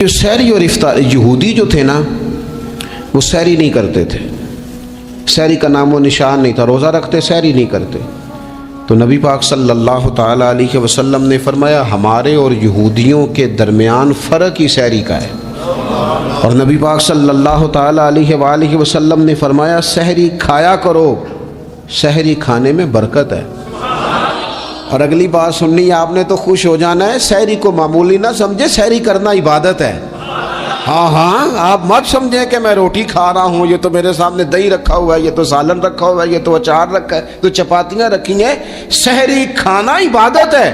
جو سحری اور افطار، یہودی جو تھے نا وہ سحری نہیں کرتے تھے، سحری کا نام و نشان نہیں تھا، روزہ رکھتے سحری نہیں کرتے۔ تو نبی پاک صلی اللہ تعالیٰ علیہ وسلم نے فرمایا ہمارے اور یہودیوں کے درمیان فرق ہی سحری کا ہے، اور نبی پاک صلی اللہ تعالیٰ علیہ وآلہ وسلم نے فرمایا سحری کھایا کرو، سحری کھانے میں برکت ہے۔ اور اگلی بات سننی ہے آپ نے تو خوش ہو جانا ہے، سحری کو معمولی نہ سمجھے، سحری کرنا عبادت ہے۔ ہاں آپ مت سمجھیں کہ میں روٹی کھا رہا ہوں، یہ تو میرے سامنے دہی رکھا ہوا ہے، یہ تو سالن رکھا ہوا ہے، یہ تو اچار رکھا ہے، تو چپاتیاں رکھی ہیں۔ سحری کھانا عبادت ہے۔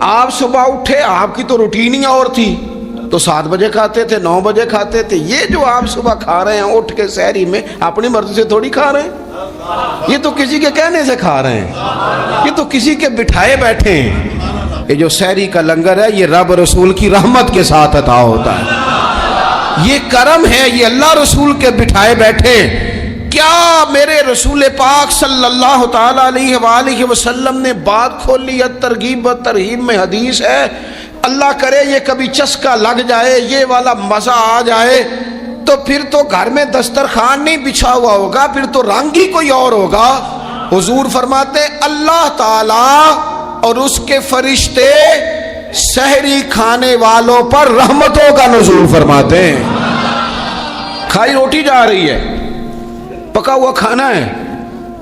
آپ صبح اٹھے، آپ کی تو روٹین ہی اور تھی، تو 7 بجے کھاتے تھے، 9 بجے کھاتے تھے۔ یہ جو آپ صبح کھا رہے ہیں اٹھ کے سحری میں، اپنی مرضی سے تھوڑی کھا رہے ہیں، یہ تو کسی کے کہنے سے کھا رہے ہیں، یہ تو کسی کے بٹھائے بیٹھے ہیں۔ یہ جو سحری کا لنگر ہے یہ رب رسول کی رحمت کے ساتھ عطا ہوتا ہے، یہ کرم ہے، یہ اللہ رسول کے بٹھائے بیٹھے۔ کیا میرے رسول پاک صلی اللہ تعالیٰ علیہ وآلہ وسلم نے بات کھولی ہے، ترغیب و ترہیب میں حدیث ہے، اللہ کرے یہ کبھی چسکا لگ جائے، یہ والا مزہ آ جائے، تو پھر تو گھر میں دسترخوان نہیں بچھا ہوا ہوگا، پھر تو رنگ ہی کوئی اور ہوگا۔ حضور فرماتے اللہ تعالیٰ اور اس کے فرشتے سحری کھانے والوں پر رحمتوں کا نزول فرماتے ہیں۔ کھائی روٹی جا رہی ہے، پکا ہوا کھانا ہے،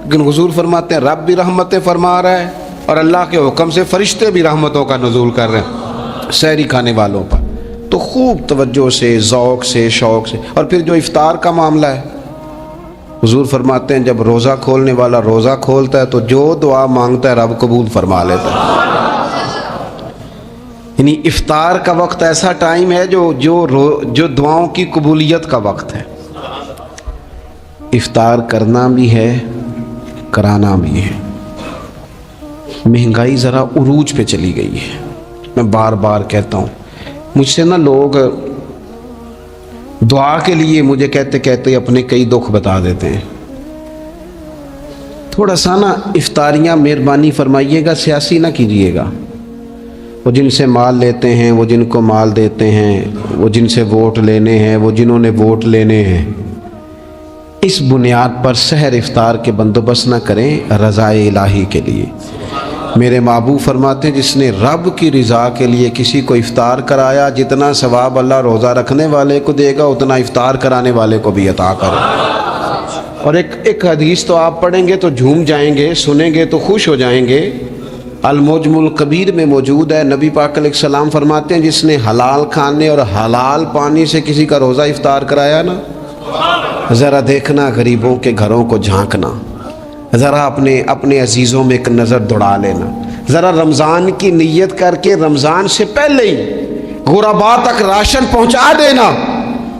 لیکن حضور فرماتے ہیں رب بھی رحمتیں فرما رہا ہے، اور اللہ کے حکم سے فرشتے بھی رحمتوں کا نزول کر رہے ہیں سحری کھانے والوں پر۔ تو خوب توجہ سے، ذوق سے، شوق سے۔ اور پھر جو افطار کا معاملہ ہے، حضور فرماتے ہیں جب روزہ کھولنے والا روزہ کھولتا ہے تو جو دعا مانگتا ہے رب قبول فرما لیتا ہے۔ یعنی افطار کا وقت ایسا ٹائم ہے جو دعاؤں کی قبولیت کا وقت ہے۔ افطار کرنا بھی ہے، کرانا بھی ہے۔ مہنگائی ذرا عروج پہ چلی گئی ہے، میں بار بار کہتا ہوں، مجھ سے نا لوگ دعا کے لیے مجھے کہتے کہتے اپنے کئی دکھ بتا دیتے ہیں۔ تھوڑا سا نا افطاریاں مہربانی فرمائیے گا سیاسی نہ کیجیے گا۔ وہ جن سے مال لیتے ہیں، وہ جن کو مال دیتے ہیں، وہ جن سے ووٹ لینے ہیں، وہ جنہوں نے ووٹ لینے ہیں، اس بنیاد پر سحر افطار کے بندوبست نہ کریں رضا الہی کے لیے۔ میرے محبوب فرماتے ہیں جس نے رب کی رضا کے لیے کسی کو افطار کرایا، جتنا ثواب اللہ روزہ رکھنے والے کو دے گا اتنا افطار کرانے والے کو بھی عطا کرے۔ اور ایک حدیث تو آپ پڑھیں گے تو جھوم جائیں گے، سنیں گے تو خوش ہو جائیں گے، المعجم الکبیر میں موجود ہے۔ نبی پاک علیہ السلام فرماتے ہیں جس نے حلال کھانے اور حلال پانی سے کسی کا روزہ افطار کرایا نا، ذرا دیکھنا غریبوں کے گھروں کو جھانکنا، ذرا اپنے عزیزوں میں ایک نظر دوڑا لینا، ذرا رمضان کی نیت کر کے رمضان سے پہلے ہی غرباء تک راشن پہنچا دینا،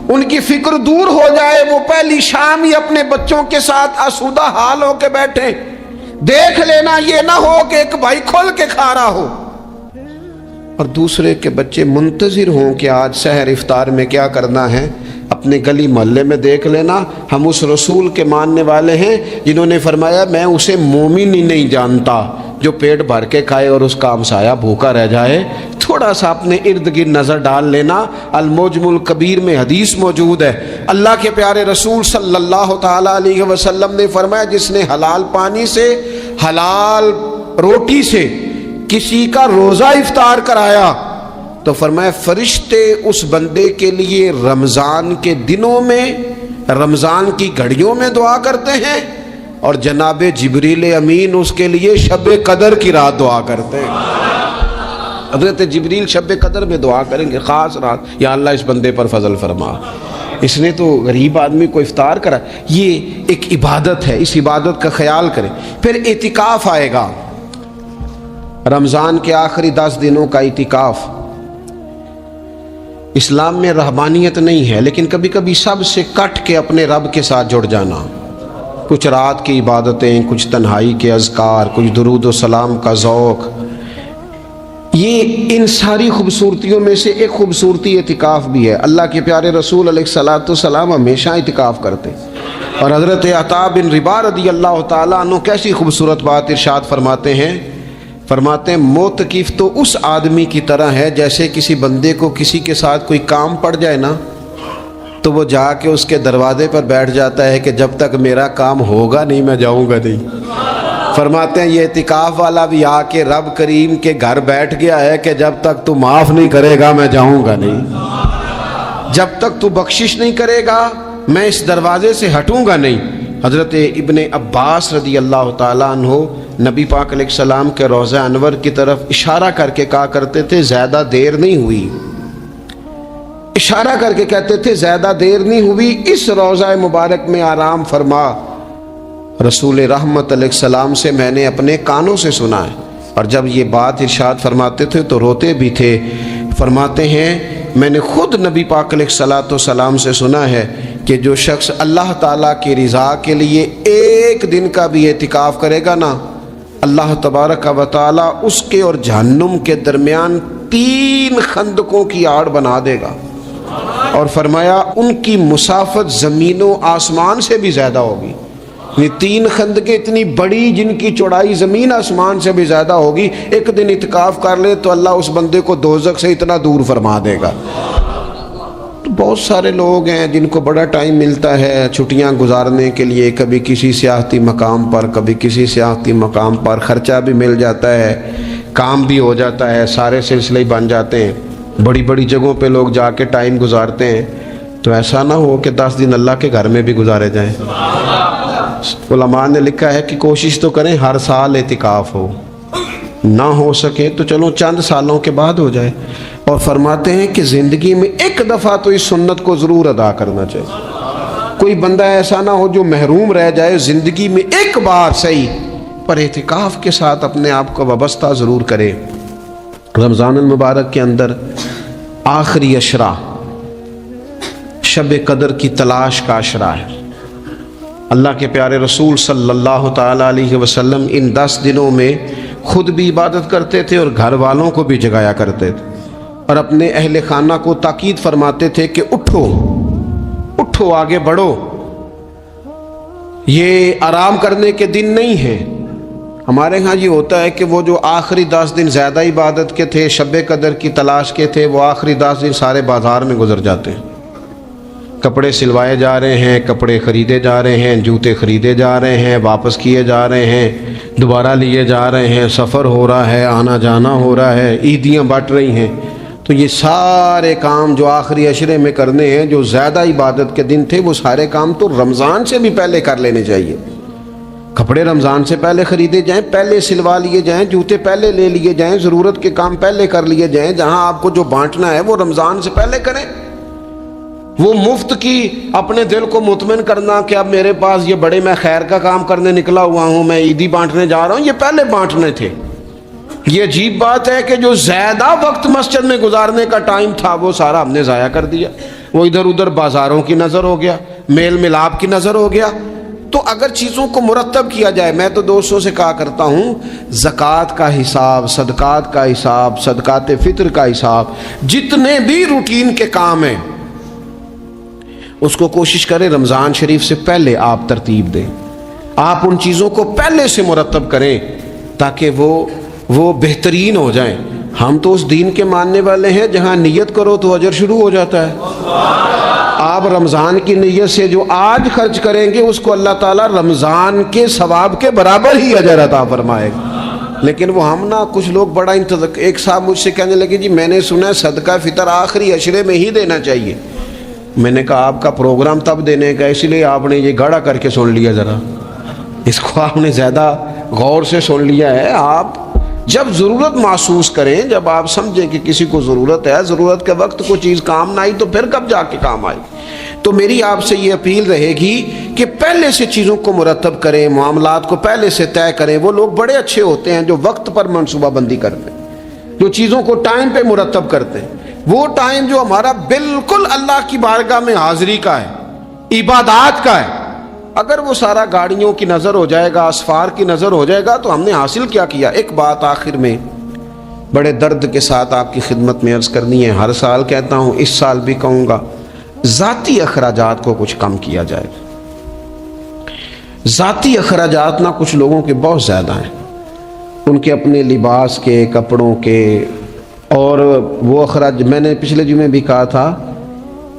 ان کی فکر دور ہو جائے، وہ پہلی شام ہی اپنے بچوں کے ساتھ آسودہ حال ہو کے بیٹھیں۔ دیکھ لینا یہ نہ ہو کہ ایک بھائی کھل کے کھا رہا ہو اور دوسرے کے بچے منتظر ہوں کہ آج سحر افطار میں کیا کرنا ہے۔ اپنے گلی محلے میں دیکھ لینا، ہم اس رسول کے ماننے والے ہیں جنہوں نے فرمایا میں اسے مومن ہی نہیں جانتا جو پیٹ بھر کے کھائے اور اس کا ہمسایہ بھوکا رہ جائے۔ تھوڑا سا اپنے ارد گرد نظر ڈال لینا، المعجم الکبیر میں حدیث موجود ہے۔ اللہ کے پیارے رسول صلی اللہ تعالیٰ علیہ وسلم نے فرمایا جس نے حلال پانی سے، حلال روٹی سے کسی کا روزہ افطار کرایا تو فرمایا فرشتے اس بندے کے لیے رمضان کے دنوں میں، رمضان کی گھڑیوں میں دعا کرتے ہیں، اور جناب جبریل امین اس کے لیے شب قدر کی رات دعا کرتے ہیں۔ حضرت جبریل شب قدر میں دعا کریں گے، خاص رات، یا اللہ اس بندے پر فضل فرما، اس نے تو غریب آدمی کو افطار کرا۔ یہ ایک عبادت ہے، اس عبادت کا خیال کریں۔ پھر اعتکاف آئے گا، رمضان کے آخری 10 دنوں کا اعتکاف۔ اسلام میں رہبانیت نہیں ہے، لیکن کبھی کبھی سب سے کٹ کے اپنے رب کے ساتھ جڑ جانا، کچھ رات کی عبادتیں، کچھ تنہائی کے اذکار، کچھ درود و سلام کا ذوق، یہ ان ساری خوبصورتیوں میں سے ایک خوبصورتی اعتکاف بھی ہے۔ اللہ کے پیارے رسول علیہ الصلوۃ والسلام ہمیشہ اعتکاف کرتے، اور حضرت عطا بن رباح رضی اللہ تعالیٰ عنہ کیسی خوبصورت بات ارشاد فرماتے ہیں فرماتے ہیں موتقف تو اس آدمی کی طرح ہے جیسے کسی بندے کو کسی کے ساتھ کوئی کام پڑ جائے نا تو وہ جا کے اس کے دروازے پر بیٹھ جاتا ہے کہ جب تک میرا کام ہوگا نہیں میں جاؤں گا نہیں۔ فرماتے ہیں یہ اعتکاف والا بھی آ کے رب کریم کے گھر بیٹھ گیا ہے کہ جب تک تو معاف نہیں کرے گا میں جاؤں گا نہیں، جب تک تو بخشش نہیں کرے گا میں اس دروازے سے ہٹوں گا نہیں۔ حضرت ابن عباس رضی اللہ تعالیٰ عنہ نبی پاک علیہ السلام کے روضہ انور کی طرف اشارہ کر کے کہا کرتے تھے زیادہ دیر نہیں ہوئی، اشارہ کر کے کہتے تھے زیادہ دیر نہیں ہوئی، اس روضہ مبارک میں آرام فرما۔ رسول رحمت علیہ السلام سے میں نے اپنے کانوں سے سنا ہے، اور جب یہ بات ارشاد فرماتے تھے تو روتے بھی تھے۔ فرماتے ہیں میں نے خود نبی پاک علیہ السلام سے سنا ہے کہ جو شخص اللہ تعالیٰ کی رضا کے لیے ایک دن کا بھی اعتکاف کرے گا نا، اللہ تبارک و تعالیٰ اس کے اور جہنم کے درمیان 3 خندقوں کی آڑ بنا دے گا، اور فرمایا ان کی مسافت زمین و آسمان سے بھی زیادہ ہوگی۔ یہ 3 خندقیں اتنی بڑی جن کی چوڑائی زمین آسمان سے بھی زیادہ ہوگی، ایک دن اعتکاف کر لے تو اللہ اس بندے کو دوزخ سے اتنا دور فرما دے گا۔ تو بہت سارے لوگ ہیں جن کو بڑا ٹائم ملتا ہے چھٹیاں گزارنے کے لیے، کبھی کسی سیاحتی مقام پر، کبھی کسی سیاحتی مقام پر، خرچہ بھی مل جاتا ہے، کام بھی ہو جاتا ہے، سارے سلسلے بن جاتے ہیں، بڑی بڑی جگہوں پہ لوگ جا کے ٹائم گزارتے ہیں۔ تو ایسا نہ ہو کہ 10 دن اللہ کے گھر میں بھی گزارے جائیں۔ علماء نے لکھا ہے کہ کوشش تو کریں ہر سال اعتکاف ہو، نہ ہو سکے تو چلو چند سالوں کے بعد ہو جائے، اور فرماتے ہیں کہ زندگی میں ایک دفعہ تو اس سنت کو ضرور ادا کرنا چاہیے۔ کوئی بندہ ایسا نہ ہو جو محروم رہ جائے، زندگی میں ایک بار صحیح پر اعتکاف کے ساتھ اپنے آپ کو وابستہ ضرور کرے۔ رمضان المبارک کے اندر آخری عشرہ شب قدر کی تلاش کا عشرہ ہے۔ اللہ کے پیارے رسول صلی اللہ تعالیٰ علیہ وسلم ان 10 دنوں میں خود بھی عبادت کرتے تھے اور گھر والوں کو بھی جگایا کرتے تھے، اور اپنے اہل خانہ کو تاکید فرماتے تھے کہ اٹھو اٹھو، آگے بڑھو، یہ آرام کرنے کے دن نہیں ہیں۔ ہمارے ہاں یہ ہوتا ہے کہ وہ جو آخری 10 دن زیادہ عبادت کے تھے، شب قدر کی تلاش کے تھے، وہ آخری 10 دن سارے بازار میں گزر جاتے ہیں، کپڑے سلوائے جا رہے ہیں، کپڑے خریدے جا رہے ہیں، جوتے خریدے جا رہے ہیں، واپس کیے جا رہے ہیں، دوبارہ لیے جا رہے ہیں، سفر ہو رہا ہے، آنا جانا ہو رہا ہے، عیدیاں بٹ رہی ہیں۔ تو یہ سارے کام جو آخری عشرے میں کرنے ہیں، جو زیادہ عبادت کے دن تھے، وہ سارے کام تو رمضان سے بھی پہلے کر لینے چاہیے۔ کپڑے رمضان سے پہلے خریدے جائیں، پہلے سلوا لیے جائیں، جوتے پہلے لے لیے جائیں، ضرورت کے کام پہلے کر لیے جائیں، جہاں آپ کو جو بانٹنا ہے وہ رمضان سے پہلے کریں۔ وہ مفت کی اپنے دل کو مطمئن کرنا کہ اب میرے پاس یہ بڑے میں خیر کا کام کرنے نکلا ہوا ہوں، میں عیدی بانٹنے جا رہا ہوں، یہ پہلے بانٹنے تھے۔ یہ عجیب بات ہے کہ جو زیادہ وقت مسجد میں گزارنے کا ٹائم تھا وہ سارا ہم نے ضائع کر دیا، وہ ادھر ادھر بازاروں کی نظر ہو گیا، میل ملاپ کی نظر ہو گیا۔ تو اگر چیزوں کو مرتب کیا جائے، میں تو دوستوں سے کہا کرتا ہوں زکوٰۃ کا حساب، صدقات کا حساب، صدقات فطر کا حساب، جتنے بھی روٹین کے کام ہیں اس کو کوشش کریں رمضان شریف سے پہلے آپ ترتیب دیں، آپ ان چیزوں کو پہلے سے مرتب کریں تاکہ وہ بہترین ہو جائیں۔ ہم تو اس دین کے ماننے والے ہیں جہاں نیت کرو تو اجر شروع ہو جاتا ہے۔ آپ رمضان کی نیت سے جو آج خرچ کریں گے اس کو اللہ تعالیٰ رمضان کے ثواب کے برابر ہی اجر عطا فرمائے گا۔ لیکن وہ ہم نا کچھ لوگ بڑا ایک صاحب مجھ سے کہنے لگے جی میں نے سنا ہے صدقہ فطر آخری عشرے میں ہی دینا چاہیے۔ میں نے کہا آپ کا پروگرام تب دینے کا، اس لیے آپ نے یہ گاڑا کر کے سن لیا، ذرا اس کو آپ نے زیادہ غور سے سن لیا ہے۔ آپ جب ضرورت محسوس کریں، جب آپ سمجھیں کہ کسی کو ضرورت ہے، ضرورت کے وقت کوئی چیز کام نہ آئی تو پھر کب جا کے کام آئے۔ تو میری آپ سے یہ اپیل رہے گی کہ پہلے سے چیزوں کو مرتب کریں، معاملات کو پہلے سے طے کریں۔ وہ لوگ بڑے اچھے ہوتے ہیں جو وقت پر منصوبہ بندی کرتے ہیں، جو چیزوں کو ٹائم پہ مرتب کرتے ہیں۔ وہ ٹائم جو ہمارا بالکل اللہ کی بارگاہ میں حاضری کا ہے، عبادات کا ہے، اگر وہ سارا گاڑیوں کی نظر ہو جائے گا، اسفار کی نظر ہو جائے گا تو ہم نے حاصل کیا کیا۔ ایک بات آخر میں بڑے درد کے ساتھ آپ کی خدمت میں عرض کرنی ہے، ہر سال کہتا ہوں، اس سال بھی کہوں گا، ذاتی اخراجات کو کچھ کم کیا جائے۔ ذاتی اخراجات نہ کچھ لوگوں کے بہت زیادہ ہیں، ان کے اپنے لباس کے، کپڑوں کے، اور وہ اخراج. میں نے پچھلے جمعے بھی کہا تھا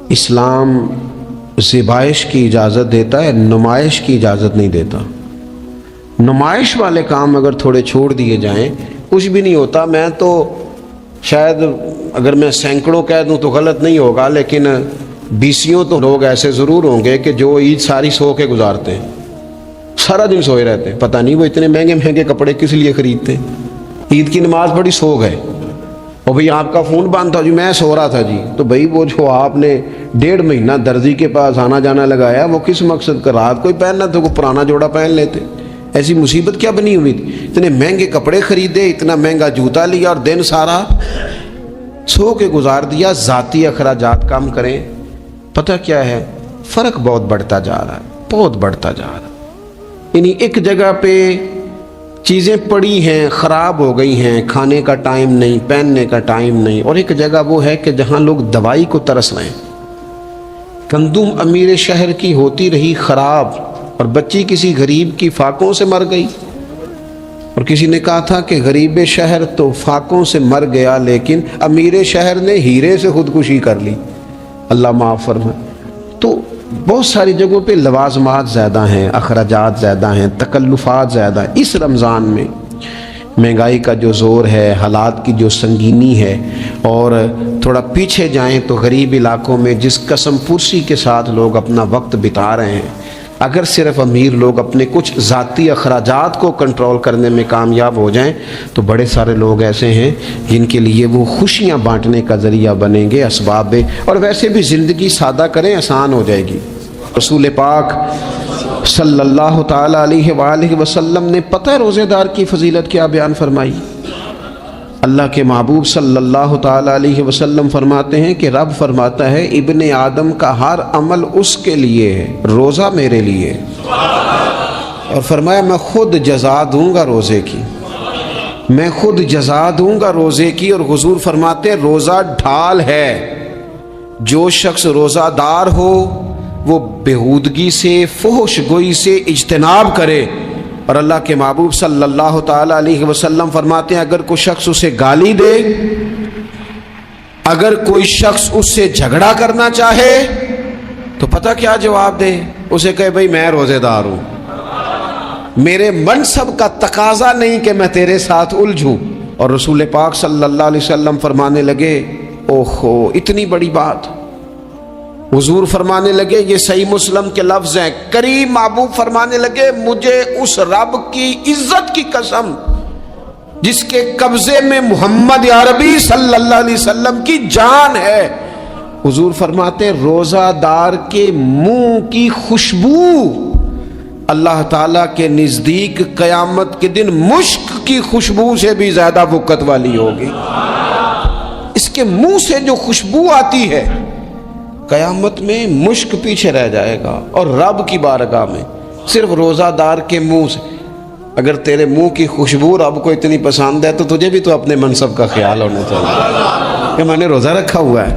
اسلام ذبائش کی اجازت دیتا ہے، نمائش کی اجازت نہیں دیتا. نمائش والے کام اگر تھوڑے چھوڑ دیے جائیں کچھ بھی نہیں ہوتا. میں تو شاید اگر میں سینکڑوں کہہ دوں تو غلط نہیں ہوگا، لیکن بیسیوں تو لوگ ایسے ضرور ہوں گے کہ جو عید ساری سو کے گزارتے ہیں، سارا دن سوئے رہتے ہیں. پتہ نہیں وہ اتنے مہنگے مہنگے کپڑے کس لیے خریدتے ہیں. عید کی نماز بڑی سوگ ہے. اور بھئی آپ کا فون بند تھا جی، میں سو رہا تھا جی. تو بھئی وہ جو آپ نے 1.5 مہینہ درزی کے پاس آنا جانا لگایا وہ کس مقصد کا؟ رات کوئی پہننا تو کوئی پرانا جوڑا پہن لیتے. ایسی مصیبت کیا بنی ہوئی تھی؟ اتنے مہنگے کپڑے خریدے، اتنا مہنگا جوتا لیا اور دن سارا سو کے گزار دیا. ذاتی اخراجات کم کریں. پتہ کیا ہے، فرق بہت بڑھتا جا رہا ہے، بہت بڑھتا جا رہا ہے. یعنی ایک جگہ پہ چیزیں پڑی ہیں، خراب ہو گئی ہیں، کھانے کا ٹائم نہیں، پہننے کا ٹائم نہیں، اور ایک جگہ وہ ہے کہ جہاں لوگ دوائی کو ترس رہے ہیں. گندم امیر شہر کی ہوتی رہی خراب، اور بچی کسی غریب کی فاقوں سے مر گئی. اور کسی نے کہا تھا کہ غریب شہر تو فاقوں سے مر گیا، لیکن امیر شہر نے ہیرے سے خودکشی کر لی. اللہ معاف فرمائے. تو بہت ساری جگہوں پہ لوازمات زیادہ ہیں، اخراجات زیادہ ہیں، تکلفات زیادہ ہیں. اس رمضان میں مہنگائی کا جو زور ہے، حالات کی جو سنگینی ہے، اور تھوڑا پیچھے جائیں تو غریب علاقوں میں جس قسم پرسی کے ساتھ لوگ اپنا وقت بتا رہے ہیں، اگر صرف امیر لوگ اپنے کچھ ذاتی اخراجات کو کنٹرول کرنے میں کامیاب ہو جائیں تو بڑے سارے لوگ ایسے ہیں جن کے لیے وہ خوشیاں بانٹنے کا ذریعہ بنیں گے، اسباب. اور ویسے بھی زندگی سادہ کریں، آسان ہو جائے گی. رسول پاک صلی اللہ تعالی علیہ وآلہ وسلم نے پتہ روزے دار کی فضیلت کیا بیان فرمائی؟ اللہ کے محبوب صلی اللہ تعالی علیہ وسلم فرماتے ہیں کہ رب فرماتا ہے ابن آدم کا ہر عمل اس کے لیے ہے، روزہ میرے لیے. اور فرمایا میں خود جزا دوں گا روزے کی، میں خود جزا دوں گا روزے کی. اور حضور فرماتے ہیں روزہ ڈھال ہے. جو شخص روزہ دار ہو وہ بےہودگی سے، فحش گوئی سے اجتناب کرے. اور اللہ کے محبوب صلی اللہ تعالی علیہ وسلم فرماتے ہیں اگر کوئی شخص اسے گالی دے، اگر کوئی شخص اس سے جھگڑا کرنا چاہے تو پتہ کیا جواب دے؟ اسے کہے بھئی میں روزے دار ہوں، میرے منصب کا تقاضا نہیں کہ میں تیرے ساتھ الجھوں. اور رسول پاک صلی اللہ علیہ وسلم فرمانے لگے اوہو اتنی بڑی بات. حضور فرمانے لگے، یہ صحیح مسلم کے لفظ ہیں، کریم محبوب فرمانے لگے مجھے اس رب کی عزت کی قسم جس کے قبضے میں محمد عربی صلی اللہ علیہ وسلم کی جان ہے. حضور فرماتے ہیں روزہ دار کے منہ کی خوشبو اللہ تعالیٰ کے نزدیک قیامت کے دن مشک کی خوشبو سے بھی زیادہ وقت والی ہوگی. اس کے منہ سے جو خوشبو آتی ہے قیامت میں مشک پیچھے رہ جائے گا. اور رب کی بارگاہ میں صرف روزہ دار کے منہ سے، اگر تیرے منہ کی خوشبو رب کو اتنی پسند ہے تو تجھے بھی تو اپنے منصب کا خیال ہونا چاہیے کہ میں نے روزہ رکھا ہوا ہے،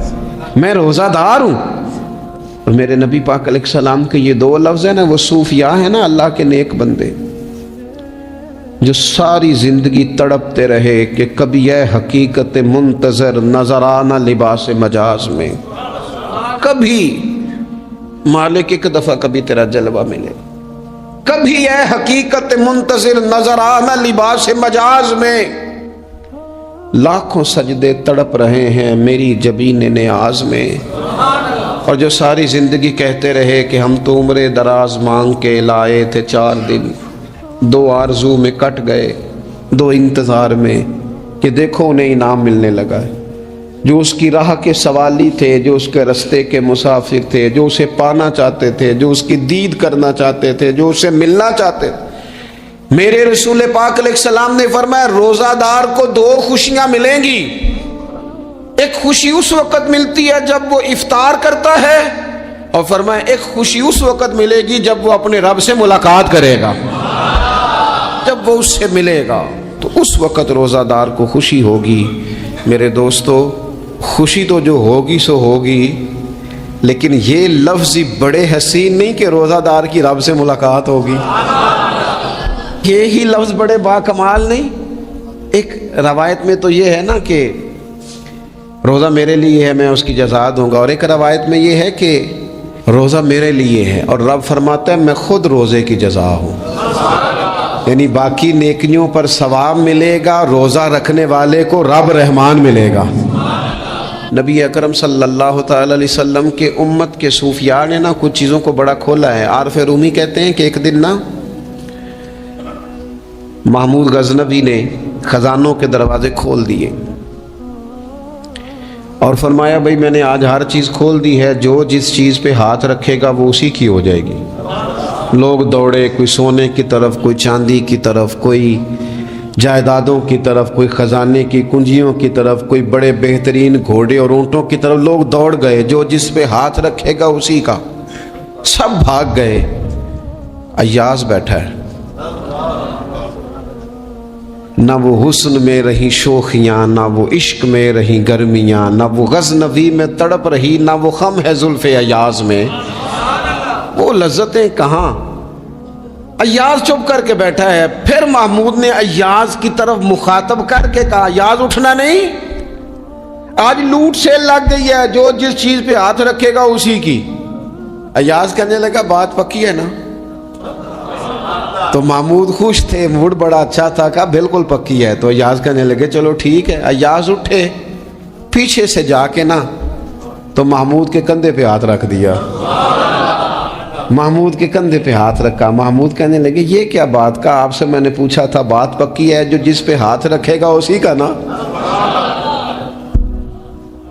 میں روزہ دار ہوں. اور میرے نبی پاک علیہ السلام کے یہ 2 لفظ ہیں نا، وہ صوفیاء ہیں نا، اللہ کے نیک بندے جو ساری زندگی تڑپتے رہے کہ کبھی اے حقیقت منتظر نظر آنا لباس مجاز میں، کبھی مالک ایک دفعہ کبھی تیرا جلوہ ملے، کبھی اے حقیقت منتظر نظر آنا لباس مجاز میں. لاکھوں سجدے تڑپ رہے ہیں میری جبین نیاز میں. اور جو ساری زندگی کہتے رہے کہ ہم تو عمر دراز مانگ کے لائے تھے 4 دن، 2 آرزو میں کٹ گئے، 2 انتظار میں، کہ دیکھو انہیں انعام ملنے لگا ہے. جو اس کی راہ کے سوالی تھے، جو اس کے رستے کے مسافر تھے، جو اسے پانا چاہتے تھے، جو اس کی دید کرنا چاہتے تھے، جو اسے ملنا چاہتے تھے، میرے رسول پاک علیہ السلام نے فرمایا روزہ دار کو 2 خوشیاں ملیں گی. ایک خوشی اس وقت ملتی ہے جب وہ افطار کرتا ہے، اور فرمایا ایک خوشی اس وقت ملے گی جب وہ اپنے رب سے ملاقات کرے گا، جب وہ اس سے ملے گا تو اس وقت روزہ دار کو خوشی ہوگی. میرے دوستو خوشی تو جو ہوگی سو ہوگی، لیکن یہ لفظ بڑے حسین نہیں کہ روزہ دار کی رب سے ملاقات ہوگی. یہی لفظ بڑے باکمال نہیں ایک روایت میں تو یہ ہے نا کہ روزہ میرے لیے ہے، میں اس کی جزا دوں گا، اور ایک روایت میں یہ ہے کہ روزہ میرے لیے ہے اور رب فرماتا ہے میں خود روزے کی جزا ہوں، یعنی باقی نیکیوں پر ثواب ملے گا، روزہ رکھنے والے کو رب رحمان ملے گا۔ نبی اکرم صلی اللہ تعالی علیہ وسلم کے امت کے صوفیاء نے نا کچھ چیزوں کو بڑا کھولا ہے۔ عارف رومی کہتے ہیں کہ ایک دن نا محمود غزنوی نے خزانوں کے دروازے کھول دیے اور فرمایا بھائی میں نے آج ہر چیز کھول دی ہے، جو جس چیز پہ ہاتھ رکھے گا وہ اسی کی ہو جائے گی۔ لوگ دوڑے، کوئی سونے کی طرف، کوئی چاندی کی طرف، کوئی جائیدادوں کی طرف، کوئی خزانے کی کنجیوں کی طرف، کوئی بڑے بہترین گھوڑے اور اونٹوں کی طرف لوگ دوڑ گئے، جو جس پہ ہاتھ رکھے گا اسی کا۔ سب بھاگ گئے، ایاز بیٹھا ہے، نہ وہ حسن میں رہی شوخیاں، نہ وہ عشق میں رہی گرمیاں، نہ وہ غزنوی میں تڑپ رہی، نہ وہ خم ہے زلف ایاز میں، وہ لذتیں کہاں۔ ایاز چپ کر کے بیٹھا ہے۔ پھر محمود نے ایاز کی طرف مخاطب کر کے کہا ایاز اٹھنا نہیں، آج لوٹ سیل لگ گئی ہے، جو جس چیز پہ ہاتھ رکھے گا اسی کی۔ ایاز کہنے لگا بات پکی ہے نا؟ تو محمود خوش تھے، موڈ بڑا اچھا تھا، کہا بالکل پکی ہے۔ تو ایاز کہنے لگے چلو ٹھیک ہے۔ ایاز اٹھے، پیچھے سے جا کے نا تو محمود کے کندھے پہ ہاتھ رکھ دیا، محمود کے کندھے پہ ہاتھ رکھا۔ محمود کہنے لگے یہ کیا بات کا، آپ سے میں نے پوچھا تھا بات پکی ہے، جو جس پہ ہاتھ رکھے گا اسی کا نا۔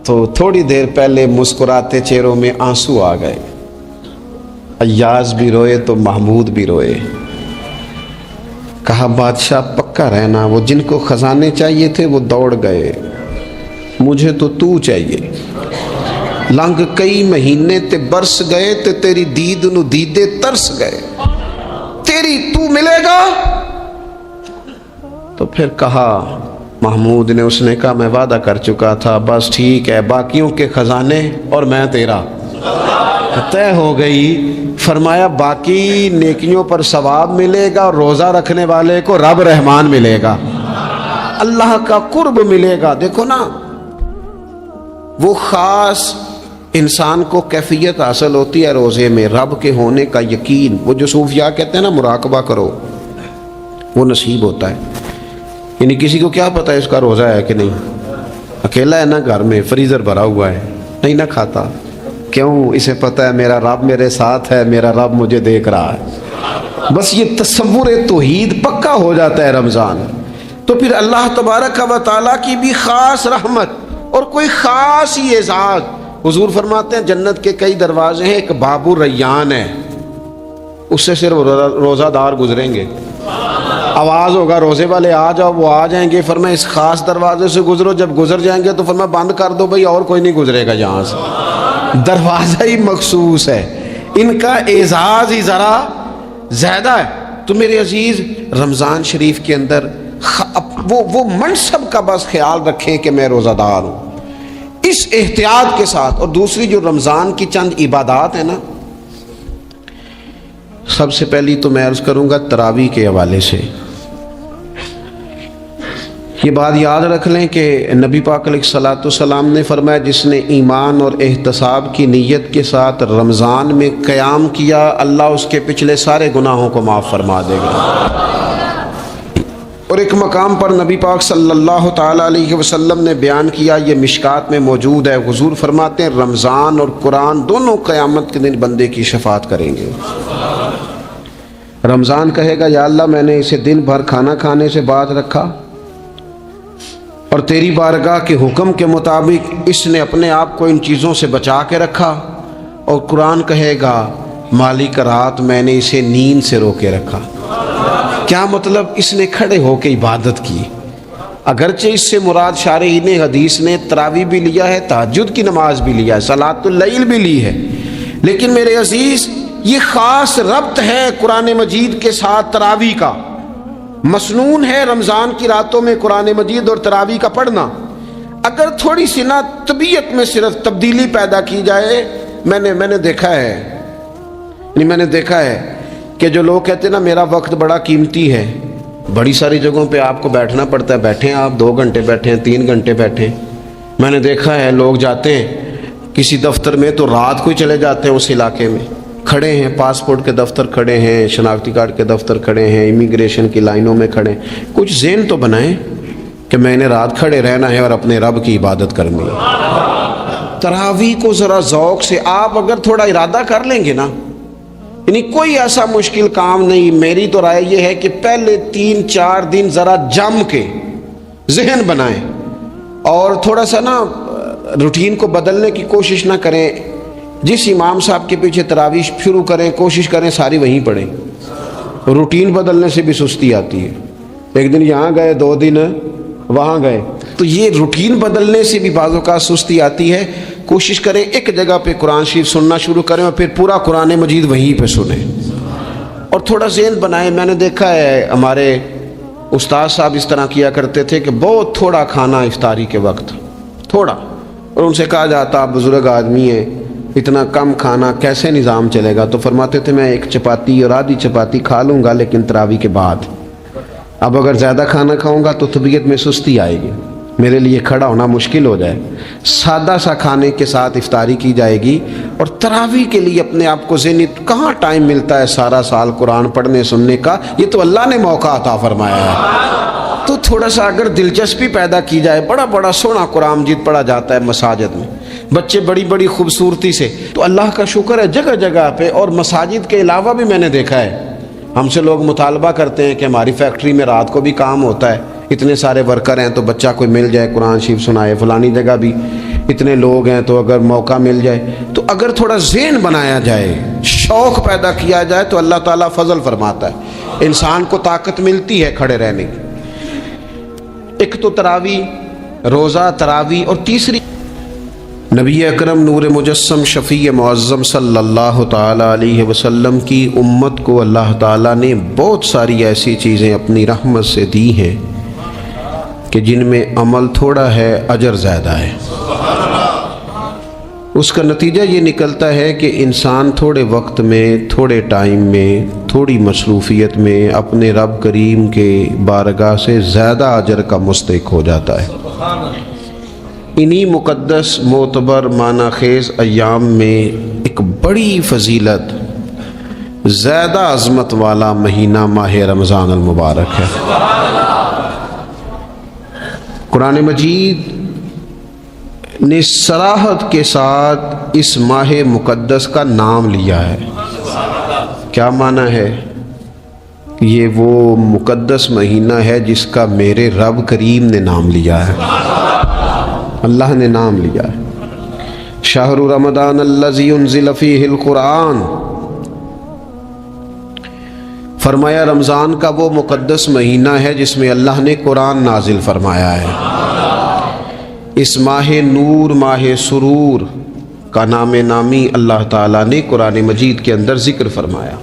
تو تھوڑی دیر پہلے مسکراتے چہروں میں آنسو آ گئے، ایاز بھی روئے تو محمود بھی روئے۔ کہا بادشاہ پکا رہنا، وہ جن کو خزانے چاہیے تھے وہ دوڑ گئے، مجھے تو چاہیے۔ لنگ کئی مہینے تے برس گئے تے تیری دید نو دیدے ترس گئے، تیری تو ملے گا۔ تو پھر کہا محمود نے، اس نے کہا میں وعدہ کر چکا تھا، بس ٹھیک ہے، باقیوں کے خزانے اور میں تیرا طے ہو گئی۔ فرمایا باقی نیکیوں پر ثواب ملے گا، روزہ رکھنے والے کو رب رحمان ملے گا، اللہ کا قرب ملے گا۔ دیکھو نا وہ خاص انسان کو کیفیت حاصل ہوتی ہے روزے میں، رب کے ہونے کا یقین۔ وہ جو صوفیاء کہتے ہیں نا مراقبہ کرو، وہ نصیب ہوتا ہے۔ یعنی کسی کو کیا پتہ ہے اس کا روزہ ہے کہ نہیں، اکیلا ہے نا گھر میں، فریزر بھرا ہوا ہے، نہیں نہ کھاتا، کیوں؟ اسے پتہ ہے میرا رب میرے ساتھ ہے، میرا رب مجھے دیکھ رہا ہے۔ بس یہ تصور توحید پکا ہو جاتا ہے رمضان، تو پھر اللہ تبارک و تعالیٰ کی بھی خاص رحمت اور کوئی خاص ہی اعزاز۔ حضور فرماتے ہیں جنت کے کئی دروازے ہیں، ایک باب الریان ہے، اس سے صرف روزہ دار گزریں گے۔ آواز ہوگا روزے والے آ جاؤ، وہ آ جائیں گے، فرمایا اس خاص دروازے سے گزرو، جب گزر جائیں گے تو فرمایا بند کر دو بھائی، اور کوئی نہیں گزرے گا یہاں سے، دروازہ ہی مخصوص ہے، ان کا اعزاز ہی ذرا زیادہ ہے۔ تو میرے عزیز رمضان شریف کے اندر وہ منصب کا بس خیال رکھیں کہ میں روزہ دار ہوں، اس احتیاط کے ساتھ۔ اور دوسری جو رمضان کی چند عبادات ہیں نا، سب سے پہلی تو میں عرض کروں گا تراویح کے حوالے سے یہ بات یاد رکھ لیں کہ نبی پاک علیہ الصلوۃ والسلام نے فرمایا جس نے ایمان اور احتساب کی نیت کے ساتھ رمضان میں قیام کیا، اللہ اس کے پچھلے سارے گناہوں کو معاف فرما دے گا۔ اور ایک مقام پر نبی پاک صلی اللہ تعالیٰ علیہ وسلم نے بیان کیا، یہ مشکات میں موجود ہے، حضور فرماتے ہیں رمضان اور قرآن دونوں قیامت کے دن بندے کی شفاعت کریں گے۔ رمضان کہے گا یا اللہ میں نے اسے دن بھر کھانا کھانے سے باز رکھا اور تیری بارگاہ کے حکم کے مطابق اس نے اپنے آپ کو ان چیزوں سے بچا کے رکھا۔ اور قرآن کہے گا مالک رات میں نے اسے نیند سے روکے رکھا۔ کیا مطلب؟ اس نے کھڑے ہو کے عبادت کی، اگرچہ اس سے مراد شارحین حدیث نے تراویح بھی لیا ہے، تہجد کی نماز بھی لیا ہے، صلاۃ اللیل بھی لی ہے، لیکن میرے عزیز یہ خاص ربط ہے قرآن مجید کے ساتھ تراویح کا۔ مسنون ہے رمضان کی راتوں میں قرآن مجید اور تراویح کا پڑھنا۔ اگر تھوڑی سی نا طبیعت میں صرف تبدیلی پیدا کی جائے، میں نے دیکھا ہے کہ جو لوگ کہتے ہیں نا میرا وقت بڑا قیمتی ہے، بڑی ساری جگہوں پہ آپ کو بیٹھنا پڑتا ہے، بیٹھیں آپ 2 گھنٹے بیٹھیں، 3 گھنٹے بیٹھیں۔ میں نے دیکھا ہے لوگ جاتے ہیں کسی دفتر میں تو رات کو ہی چلے جاتے ہیں اس علاقے میں، کھڑے ہیں، پاسپورٹ کے دفتر کھڑے ہیں، شناختی کارڈ کے دفتر کھڑے ہیں، امیگریشن کی لائنوں میں کھڑے ہیں۔ کچھ ذہن تو بنائیں کہ میں نے رات کھڑے رہنا ہے اور اپنے رب کی عبادت کرنی ہے۔ تراویح کو ذرا ذوق سے آپ اگر تھوڑا ارادہ کر لیں گے نا، یعنی کوئی ایسا مشکل کام نہیں، میری تو رائے یہ ہے کہ پہلے 3-4 دن ذرا جم کے ذہن بنائیں اور تھوڑا سا نا روٹین کو بدلنے کی کوشش نہ کریں۔ جس امام صاحب کے پیچھے تراویح شروع کریں، کوشش کریں ساری وہیں پڑھیں۔ روٹین بدلنے سے بھی سستی آتی ہے، ایک دن یہاں گئے 2 دن وہاں گئے، تو یہ روٹین بدلنے سے بھی بعض اوقات سستی آتی ہے۔ کوشش کریں ایک جگہ پہ قرآن شریف سننا شروع کریں اور پھر پورا قرآن مجید وہیں پہ سنیں اور تھوڑا ذہن بنائیں۔ میں نے دیکھا ہے ہمارے استاد صاحب اس طرح کیا کرتے تھے کہ بہت تھوڑا کھانا افطاری کے وقت، تھوڑا، اور ان سے کہا جاتا آپ بزرگ آدمی ہیں، اتنا کم کھانا کیسے نظام چلے گا؟ تو فرماتے تھے میں 1 چپاتی اور آدھی چپاتی کھا لوں گا لیکن تراویح کے بعد۔ اب اگر زیادہ کھانا کھاؤں گا تو طبیعت میں سستی آئے گی، میرے لیے کھڑا ہونا مشکل ہو جائے۔ سادہ سا کھانے کے ساتھ افطاری کی جائے گی، اور تراویح کے لیے اپنے آپ کو ذہنی کہاں ٹائم ملتا ہے سارا سال قرآن پڑھنے سننے کا، یہ تو اللہ نے موقع عطا فرمایا ہے۔ تو تھوڑا سا اگر دلچسپی پیدا کی جائے، بڑا بڑا سونا قرآن مجید پڑھا جاتا ہے مساجد میں، بچے بڑی بڑی خوبصورتی سے، تو اللہ کا شکر ہے جگہ جگہ پہ۔ اور مساجد کے علاوہ بھی میں نے دیکھا ہے ہم سے لوگ مطالبہ کرتے ہیں کہ ہماری فیکٹری میں رات کو بھی کام ہوتا ہے، اتنے سارے ورکر ہیں تو بچہ کوئی مل جائے قرآن شریف سنائے، فلانی جگہ بھی اتنے لوگ ہیں تو اگر موقع مل جائے، تو اگر تھوڑا ذہن بنایا جائے، شوق پیدا کیا جائے تو اللہ تعالیٰ فضل فرماتا ہے، انسان کو طاقت ملتی ہے کھڑے رہنے کی۔ ایک تو تراویح، روزہ، تراویح، اور تیسری نبی اکرم نور مجسم شفیع معظم صلی اللہ تعالیٰ علیہ وسلم کی امت کو اللہ تعالیٰ نے بہت ساری ایسی چیزیں اپنی رحمت سے دی ہیں کہ جن میں عمل تھوڑا ہے اجر زیادہ ہے۔ اس کا نتیجہ یہ نکلتا ہے کہ انسان تھوڑے وقت میں، تھوڑے ٹائم میں، تھوڑی مصروفیت میں اپنے رب کریم کے بارگاہ سے زیادہ اجر کا مستحق ہو جاتا ہے۔ انہی مقدس، معتبر، معنی خیز ایام میں ایک بڑی فضیلت، زیادہ عظمت والا مہینہ ماہ رمضان المبارک ہے۔ قرآن مجید نے صراحت کے ساتھ اس ماہ مقدس کا نام لیا ہے۔ کیا معنی ہے؟ یہ وہ مقدس مہینہ ہے جس کا میرے رب کریم نے نام لیا ہے، اللہ نے نام لیا ہے۔ شہر رمضان الذی انزل فیہ القرآن، فرمایا رمضان کا وہ مقدس مہینہ ہے جس میں اللہ نے قرآن نازل فرمایا ہے۔ اس ماہ نور، ماہ سرور کا نام نامی اللہ تعالیٰ نے قرآن مجید کے اندر ذکر فرمایا۔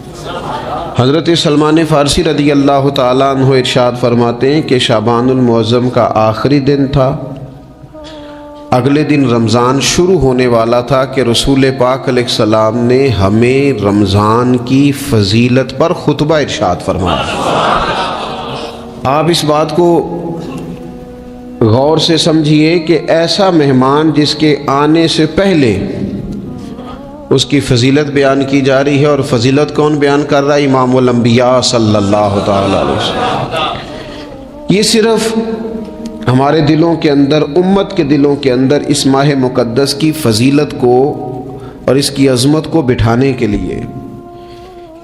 حضرت سلمان فارسی رضی اللہ تعالیٰ عنہ ارشاد فرماتے ہیں کہ شعبان المعظم کا آخری دن تھا، اگلے دن رمضان شروع ہونے والا تھا کہ رسول پاک علیہ السلام نے ہمیں رمضان کی فضیلت پر خطبہ ارشاد فرمایا۔ آپ اس بات کو غور سے سمجھیے کہ ایسا مہمان جس کے آنے سے پہلے اس کی فضیلت بیان کی جا رہی ہے، اور فضیلت کون بیان کر رہا ہے؟ امام الانبیاء صلی اللہ تعالیٰ علیہ وسلم۔ یہ صرف ہمارے دلوں کے اندر، امت کے دلوں کے اندر اس ماہ مقدس کی فضیلت کو اور اس کی عظمت کو بٹھانے کے لیے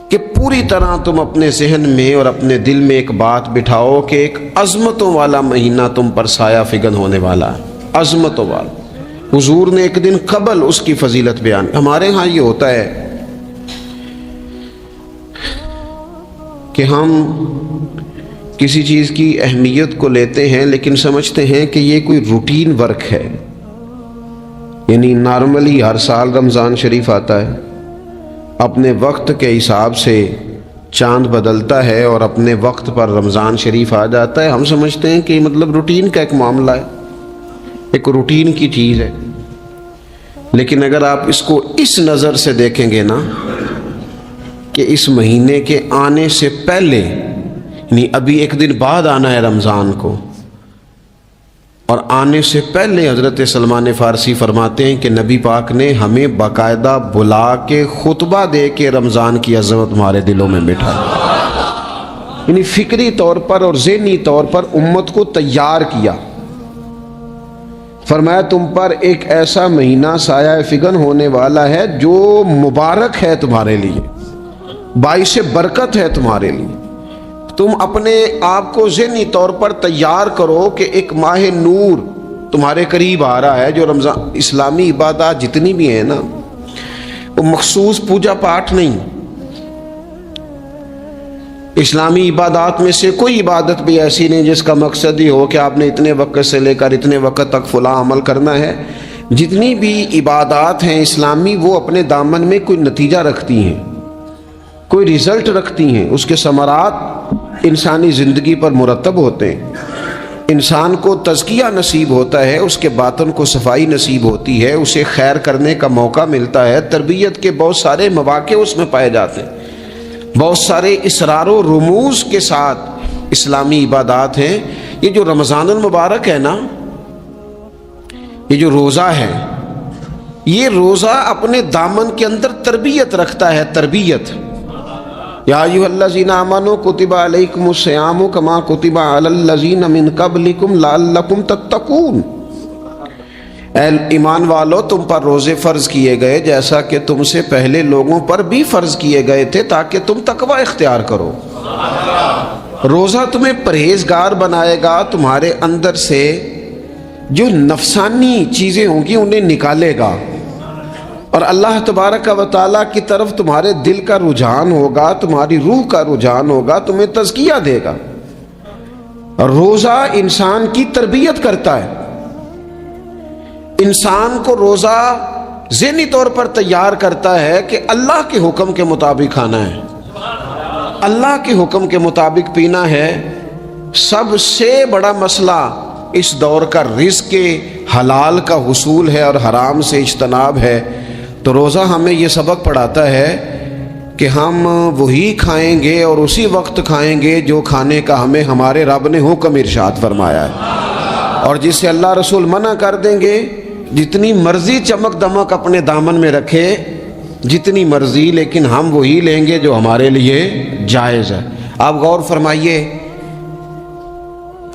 کہ پوری طرح تم اپنے ذہن میں اور اپنے دل میں ایک بات بٹھاؤ کہ ایک عظمتوں والا مہینہ تم پر سایہ فگن ہونے والا ہے، عظمتوں والا۔ حضور نے ایک دن قبل اس کی فضیلت بیان۔ ہمارے ہاں یہ ہوتا ہے کہ ہم کسی چیز کی اہمیت کو لیتے ہیں لیکن سمجھتے ہیں کہ یہ کوئی روٹین ورک ہے، یعنی نارملی ہر سال رمضان شریف آتا ہے، اپنے وقت کے حساب سے چاند بدلتا ہے اور اپنے وقت پر رمضان شریف آ جاتا ہے۔ ہم سمجھتے ہیں کہ مطلب روٹین کا ایک معاملہ ہے، ایک روٹین کی چیز ہے۔ لیکن اگر آپ اس کو اس نظر سے دیکھیں گے نا کہ اس مہینے کے آنے سے پہلے یعنی ابھی ایک دن بعد آنا ہے رمضان کو، اور آنے سے پہلے حضرت سلمان فارسی فرماتے ہیں کہ نبی پاک نے ہمیں باقاعدہ بلا کے خطبہ دے کے رمضان کی عظمت ہمارے دلوں میں بٹھائی، یعنی فکری طور پر اور ذہنی طور پر امت کو تیار کیا۔ فرمایا تم پر ایک ایسا مہینہ سایہ فگن ہونے والا ہے جو مبارک ہے تمہارے لیے، باعث برکت ہے تمہارے لیے۔ تم اپنے آپ کو ذہنی طور پر تیار کرو کہ ایک ماہ نور تمہارے قریب آ رہا ہے۔ جو رمضان، اسلامی عبادات جتنی بھی ہیں نا، وہ مخصوص پوجا پاٹ نہیں، اسلامی عبادات میں سے کوئی عبادت بھی ایسی نہیں جس کا مقصد ہی ہو کہ آپ نے اتنے وقت سے لے کر اتنے وقت تک فلاں عمل کرنا ہے۔ جتنی بھی عبادات ہیں اسلامی، وہ اپنے دامن میں کوئی نتیجہ رکھتی ہیں، کوئی رزلٹ رکھتی ہیں، اس کے ثمرات انسانی زندگی پر مرتب ہوتے ہیں۔ انسان کو تزکیہ نصیب ہوتا ہے، اس کے باطن کو صفائی نصیب ہوتی ہے، اسے خیر کرنے کا موقع ملتا ہے، تربیت کے بہت سارے مواقع اس میں پائے جاتے ہیں۔ بہت سارے اسرار و رموز کے ساتھ اسلامی عبادات ہیں۔ یہ جو رمضان المبارک ہے نا، یہ جو روزہ ہے، یہ روزہ اپنے دامن کے اندر تربیت رکھتا ہے، تربیت۔ یا ایھا الذین آمنوا کتب علیکم الصیام کما کتب علی الذین من قبلکم لعلکم تتقون۔ اے ایمان والو، تم پر روزے فرض کیے گئے جیسا کہ تم سے پہلے لوگوں پر بھی فرض کیے گئے تھے تاکہ تم تقوی اختیار کرو۔ روزہ تمہیں پرہیزگار بنائے گا، تمہارے اندر سے جو نفسانی چیزیں ہوں گی انہیں نکالے گا، اور اللہ تبارک و تعالیٰ کی طرف تمہارے دل کا رجحان ہوگا، تمہاری روح کا رجحان ہوگا، تمہیں تزکیہ دے گا۔ روزہ انسان کی تربیت کرتا ہے، انسان کو روزہ ذہنی طور پر تیار کرتا ہے کہ اللہ کے حکم کے مطابق کھانا ہے، اللہ کے حکم کے مطابق پینا ہے۔ سب سے بڑا مسئلہ اس دور کا رزق کے حلال کا حصول ہے اور حرام سے اجتناب ہے۔ تو روزہ ہمیں یہ سبق پڑھاتا ہے کہ ہم وہی کھائیں گے اور اسی وقت کھائیں گے جو کھانے کا ہمیں ہمارے رب نے حکم ارشاد فرمایا ہے، اور جس سے اللہ رسول منع کر دیں گے جتنی مرضی چمک دمک اپنے دامن میں رکھے، جتنی مرضی، لیکن ہم وہی لیں گے جو ہمارے لیے جائز ہے۔ آپ غور فرمائیے،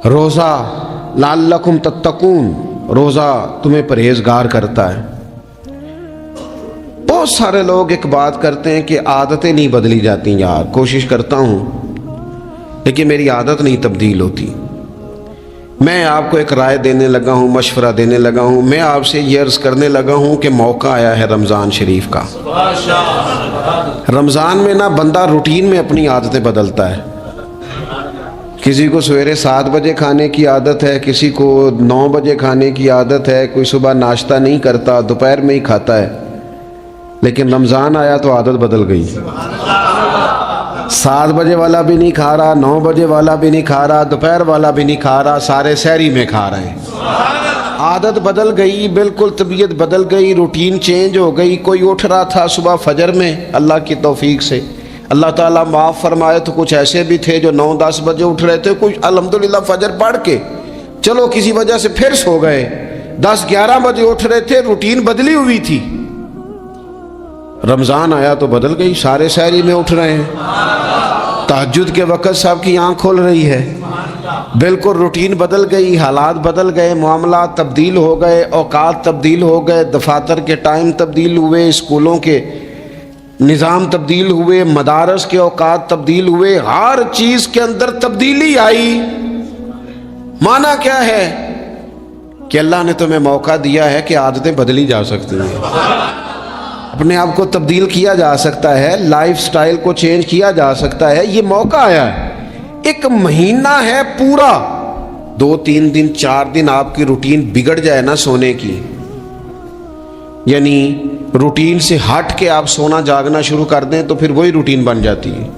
روزہ لعلکم تتقون، روزہ تمہیں پرہیزگار کرتا ہے۔ بہت سارے لوگ ایک بات کرتے ہیں کہ عادتیں نہیں بدلی جاتی، یار کوشش کرتا ہوں لیکن میری عادت نہیں تبدیل ہوتی۔ میں آپ کو ایک رائے دینے لگا ہوں، مشورہ دینے لگا ہوں، میں آپ سے یہ عرض کرنے لگا ہوں کہ موقع آیا ہے رمضان شریف کا۔ رمضان میں نا بندہ روٹین میں اپنی عادتیں بدلتا ہے۔ کسی کو سویرے 7 بجے کھانے کی عادت ہے، کسی کو 9 بجے کھانے کی عادت ہے، کوئی صبح ناشتہ نہیں کرتا، دوپہر میں ہی کھاتا ہے۔ لیکن رمضان آیا تو عادت بدل گئی، 7 بجے والا بھی نہیں کھا رہا، 9 بجے والا بھی نہیں کھا رہا، دوپہر والا بھی نہیں کھا رہا، سارے سحری میں کھا رہے ہیں۔ عادت بدل گئی، بالکل طبیعت بدل گئی، روٹین چینج ہو گئی۔ کوئی اٹھ رہا تھا صبح فجر میں، اللہ کی توفیق سے اللہ تعالیٰ معاف فرمائے تو کچھ ایسے بھی تھے جو 9-10 بجے اٹھ رہے تھے، کچھ الحمدللہ فجر پڑھ کے چلو کسی وجہ سے پھر سو گئے، 10-11 بجے اٹھ رہے تھے، روٹین بدلی ہوئی تھی۔ رمضان آیا تو بدل گئی، سارے سحری میں اٹھ رہے ہیں، تہجد کے وقت سب کی آنکھ کھل رہی ہے، بالکل روٹین بدل گئی، حالات بدل گئے، معاملات تبدیل ہو گئے، اوقات تبدیل ہو گئے، دفاتر کے ٹائم تبدیل ہوئے، اسکولوں کے نظام تبدیل ہوئے، مدارس کے اوقات تبدیل ہوئے، ہر چیز کے اندر تبدیلی آئی۔ معنی کیا ہے کہ اللہ نے تمہیں موقع دیا ہے کہ عادتیں بدلی جا سکتی ہیں، اپنے آپ کو تبدیل کیا جا سکتا ہے، لائف سٹائل کو چینج کیا جا سکتا ہے۔ یہ موقع آیا ہے، ایک مہینہ ہے پورا، 2-3 دن 4 دن آپ کی روٹین بگڑ جائے نا سونے کی، یعنی روٹین سے ہٹ کے آپ سونا جاگنا شروع کر دیں تو پھر وہی روٹین بن جاتی ہے،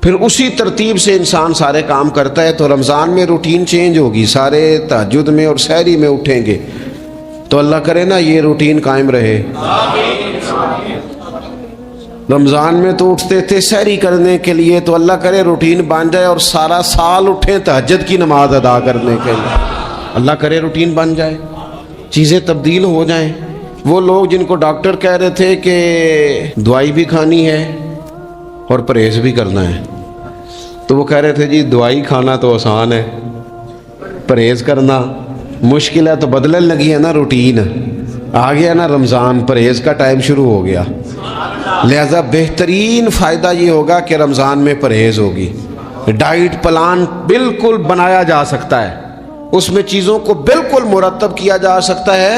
پھر اسی ترتیب سے انسان سارے کام کرتا ہے۔ تو رمضان میں روٹین چینج ہوگی، سارے تہجد میں اور سحری میں اٹھیں گے، تو اللہ کرے نا یہ روٹین قائم رہے۔ رمضان میں تو اٹھتے تھے سحری کرنے کے لیے، تو اللہ کرے روٹین بن جائے اور سارا سال اٹھیں تہجد کی نماز ادا کرنے کے لیے، اللہ کرے روٹین بن جائے، چیزیں تبدیل ہو جائیں۔ وہ لوگ جن کو ڈاکٹر کہہ رہے تھے کہ دوائی بھی کھانی ہے اور پرہیز بھی کرنا ہے، تو وہ کہہ رہے تھے جی دوائی کھانا تو آسان ہے، پرہیز کرنا مشکل ہے، تو بدلنے لگی ہے نا روٹین، آ گیا نا رمضان، پرہیز کا ٹائم شروع ہو گیا، لہذا بہترین فائدہ یہ ہوگا کہ رمضان میں پرہیز ہوگی، ڈائٹ پلان بالکل بنایا جا سکتا ہے، اس میں چیزوں کو بالکل مرتب کیا جا سکتا ہے۔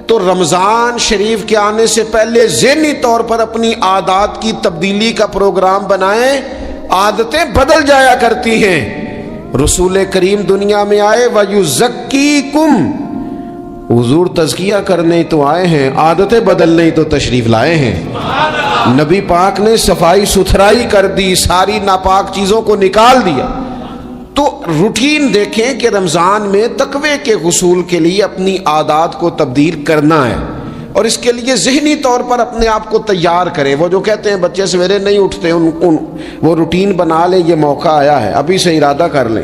تو رمضان شریف کے آنے سے پہلے ذہنی طور پر اپنی عادات کی تبدیلی کا پروگرام بنائیں، عادتیں بدل جایا کرتی ہیں۔ رسول کریم دنیا میں آئے وَيُزَكِّيكُمْ، حضور تزکیہ کرنے تو آئے ہیں، عادتیں بدلنے تو تشریف لائے ہیں۔ نبی پاک نے صفائی ستھرائی کر دی، ساری ناپاک چیزوں کو نکال دیا۔ تو روٹین دیکھیں کہ رمضان میں تقوی کے حصول کے لیے اپنی عادات کو تبدیل کرنا ہے، اور اس کے لیے ذہنی طور پر اپنے آپ کو تیار کریں۔ وہ جو کہتے ہیں بچے سویرے نہیں اٹھتے، وہ روٹین بنا لیں، یہ موقع آیا ہے، ابھی سے ارادہ کر لیں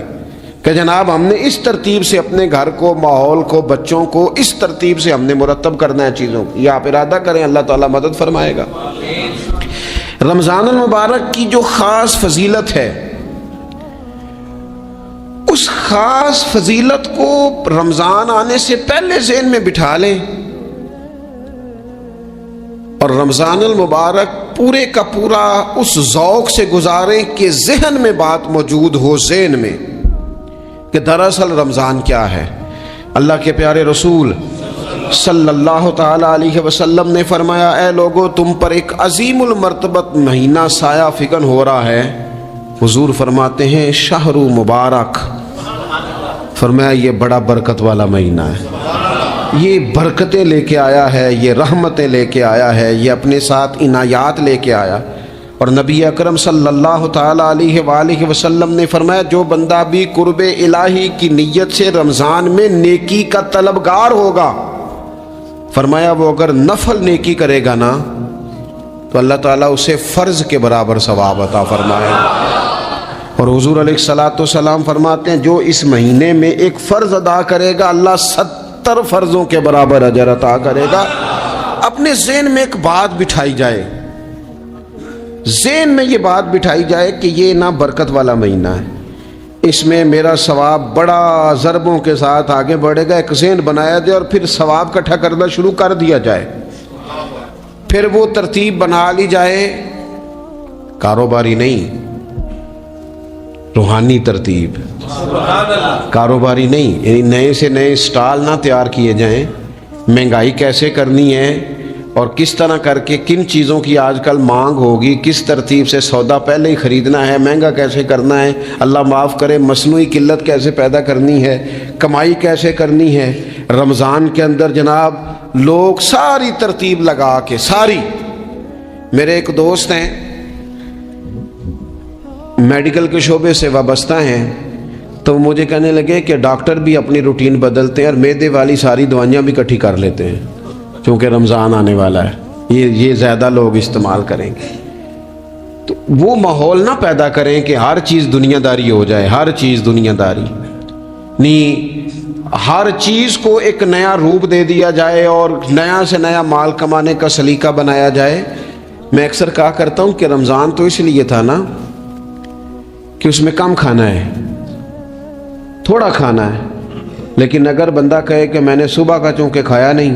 کہ جناب ہم نے اس ترتیب سے اپنے گھر کو، ماحول کو، بچوں کو اس ترتیب سے ہم نے مرتب کرنا ہے چیزوں کو۔ یہ آپ ارادہ کریں، اللہ تعالیٰ مدد فرمائے گا۔ رمضان المبارک کی جو خاص فضیلت ہے، اس خاص فضیلت کو رمضان آنے سے پہلے ذہن میں بٹھا لیں، اور رمضان المبارک پورے کا پورا اس ذوق سے گزاریں کہ ذہن میں بات موجود ہو، ذہن میں کہ دراصل رمضان کیا ہے۔ اللہ کے پیارے رسول صلی اللہ تعالی علیہ وسلم نے فرمایا، اے لوگو تم پر ایک عظیم المرتبت مہینہ سایہ فکن ہو رہا ہے۔ حضور فرماتے ہیں شہر مبارک، فرمایا یہ بڑا برکت والا مہینہ ہے، یہ برکتیں لے کے آیا ہے، یہ رحمتیں لے کے آیا ہے، یہ اپنے ساتھ عنایات لے کے آیا۔ اور نبی اکرم صلی اللہ تعالی علیہ وآلہ وسلم نے فرمایا جو بندہ بھی قرب الہی کی نیت سے رمضان میں نیکی کا طلبگار ہوگا، فرمایا وہ اگر نفل نیکی کرے گا نا تو اللہ تعالیٰ اسے فرض کے برابر ثواب عطا فرمائے گا۔ اور حضور علیہ الصلوۃ والسلام فرماتے ہیں جو اس مہینے میں ایک فرض ادا کرے گا اللہ 70 فرضوں کے برابر اجر عطا کرے گا۔ اپنے ذہن میں ایک بات بٹھائی جائے، ذہن میں یہ بات بٹھائی جائے کہ یہ نا برکت والا مہینہ ہے، اس میں میرا ثواب بڑا ضربوں کے ساتھ آگے بڑھے گا۔ ایک ذہن بنایا جائے اور پھر ثواب اکٹھا کرنا شروع کر دیا جائے، پھر وہ ترتیب بنا لی جائے، کاروباری نہیں، روحانی ترتیب، کاروباری نہیں، یعنی نئے سے نئے سٹال نہ تیار کیے جائیں، مہنگائی کیسے کرنی ہے اور کس طرح کر کے کن چیزوں کی آج کل مانگ ہوگی، کس ترتیب سے سودا پہلے ہی خریدنا ہے، مہنگا کیسے کرنا ہے، اللہ معاف کرے مصنوعی قلت کیسے پیدا کرنی ہے، کمائی کیسے کرنی ہے۔ رمضان کے اندر جناب لوگ ساری ترتیب لگا کے، ساری، میرے ایک دوست ہیں میڈیکل کے شعبے سے وابستہ ہیں، تو مجھے کہنے لگے کہ ڈاکٹر بھی اپنی روٹین بدلتے ہیں اور معدے والی ساری دوائیاں بھی اکٹھی کر لیتے ہیں چونکہ رمضان آنے والا ہے، یہ زیادہ لوگ استعمال کریں گے۔ تو وہ ماحول نہ پیدا کریں کہ ہر چیز دنیا داری ہو جائے، ہر چیز دنیا داری نہیں، ہر چیز کو ایک نیا روپ دے دیا جائے اور نیا سے نیا مال کمانے کا سلیقہ بنایا جائے۔ میں اکثر کہا کرتا ہوں کہ رمضان تو اس لیے تھا نا کہ اس میں کم کھانا ہے، تھوڑا کھانا ہے، لیکن اگر بندہ کہے کہ میں نے صبح کا چونکہ کھایا نہیں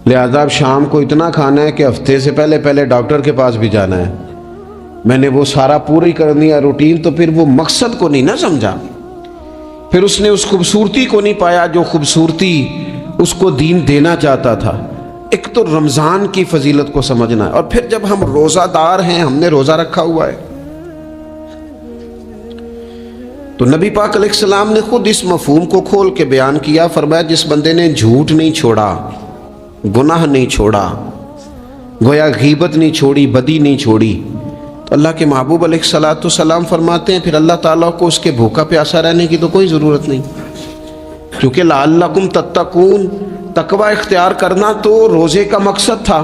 لہذا اب شام کو اتنا کھانا ہے کہ ہفتے سے پہلے ڈاکٹر کے پاس بھی جانا ہے، میں نے وہ سارا پوری کرنی ہے روٹین، تو پھر وہ مقصد کو نہیں نہ سمجھا، پھر اس نے اس خوبصورتی کو نہیں پایا جو خوبصورتی اس کو دین دینا چاہتا تھا۔ ایک تو رمضان کی فضیلت کو سمجھنا ہے، اور پھر جب ہم روزہ دار ہیں، ہم نے روزہ رکھا ہوا ہے، تو نبی پاک علیہ السلام نے خود اس مفہوم کو کھول کے بیان کیا، فرمایا جس بندے نے جھوٹ نہیں چھوڑا، گناہ نہیں چھوڑا، گویا غیبت نہیں چھوڑی، بدی نہیں چھوڑی، تو اللہ کے محبوب علیہ الصلوۃ والسلام فرماتے ہیں پھر اللہ تعالیٰ کو اس کے بھوکا پیاسا رہنے کی تو کوئی ضرورت نہیں، کیونکہ لعلکم تتقون، تقوی اختیار کرنا تو روزے کا مقصد تھا۔